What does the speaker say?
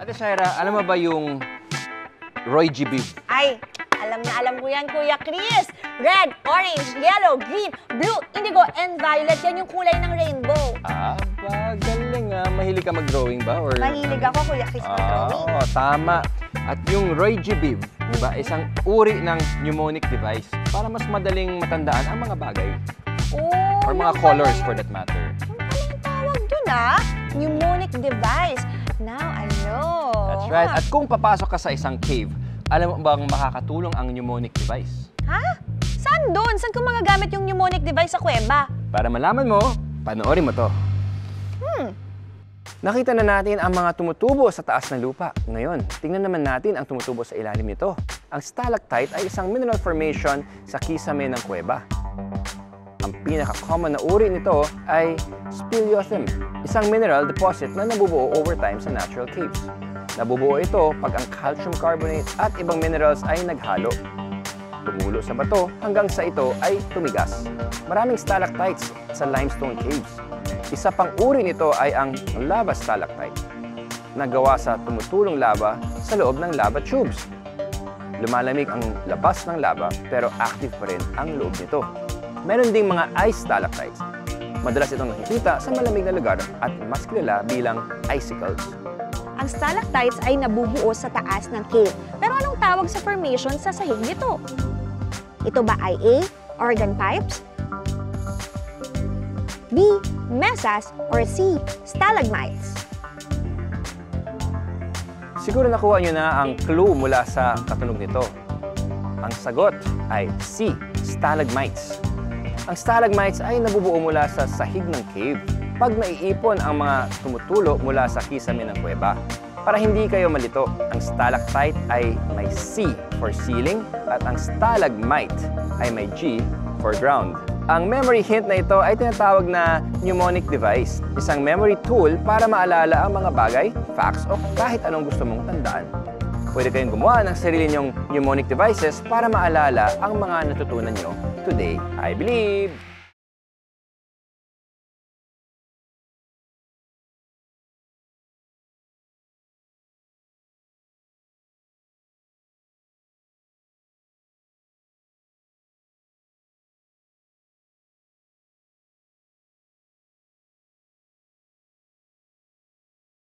Ate Shaira, alam mo ba yung Roy G. Biv? Ay, alam na alam ko yan, Kuya Chris. Red, orange, yellow, green, blue, indigo, and violet. Yan yung kulay ng rainbow. Ba, galing ah. Mahilig ka mag-drawing ba? Or... Mahilig ako, Kuya Chris, mag-drawing. Oo, tama. At yung Roy G. Biv, diba, isang uri ng mnemonic device para mas madaling matandaan ang mga bagay. Oh, Or mga colors for that matter. Yung pala yung tawag dun, mnemonic device. Now I know. That's right. At kung papasok ka sa isang cave, alam mo bang makakatulong ang mnemonic device? Ha? Saan doon? Saan ko magagamit yung mnemonic device sa kuweba? Para malaman mo, panoorin mo to. Nakita na natin ang mga tumutubo sa taas ng lupa. Ngayon, tingnan naman natin ang tumutubo sa ilalim nito. Ang stalactite ay isang mineral formation sa kisame ng kuweba. Ang pinaka-common na uri nito ay speleothem, isang mineral deposit na nabubuo over time sa natural caves. Nabubuo ito pag ang calcium carbonate at ibang minerals ay naghalo. Tumulo sa bato hanggang sa ito ay tumigas. Maraming stalactites sa limestone caves. Isa pang uri nito ay ang lava stalactite, na gawa sa tumutulong lava sa loob ng lava tubes. Lumalamig ang labas ng lava pero active pa rin ang loob nito. Meron ding mga ice stalactites. Madalas itong nakikita sa malamig na lugar at mas kilala bilang icicles. Ang stalactites ay nabubuo sa taas ng cave. Pero anong tawag sa formation sa sahig nito? Ito ba ay A, organ pipes, B, mesas, or C, stalagmites? Siguro nakuha nyo na ang clue mula sa katunog nito. Ang sagot ay C, stalagmites. Ang stalagmites ay nabubuo mula sa sahig ng cave pag naiipon ang mga tumutulo mula sa kisame ng kuweba. Para hindi kayo malito, ang stalactite ay may C for ceiling at ang stalagmite ay may G for ground. Ang memory hint na ito ay tinatawag na mnemonic device, isang memory tool para maalala ang mga bagay, facts o kahit anong gusto mong tandaan. Pwede kayong gumawa ng sarili nyong mnemonic devices para maalala ang mga natutunan nyo today, I believe!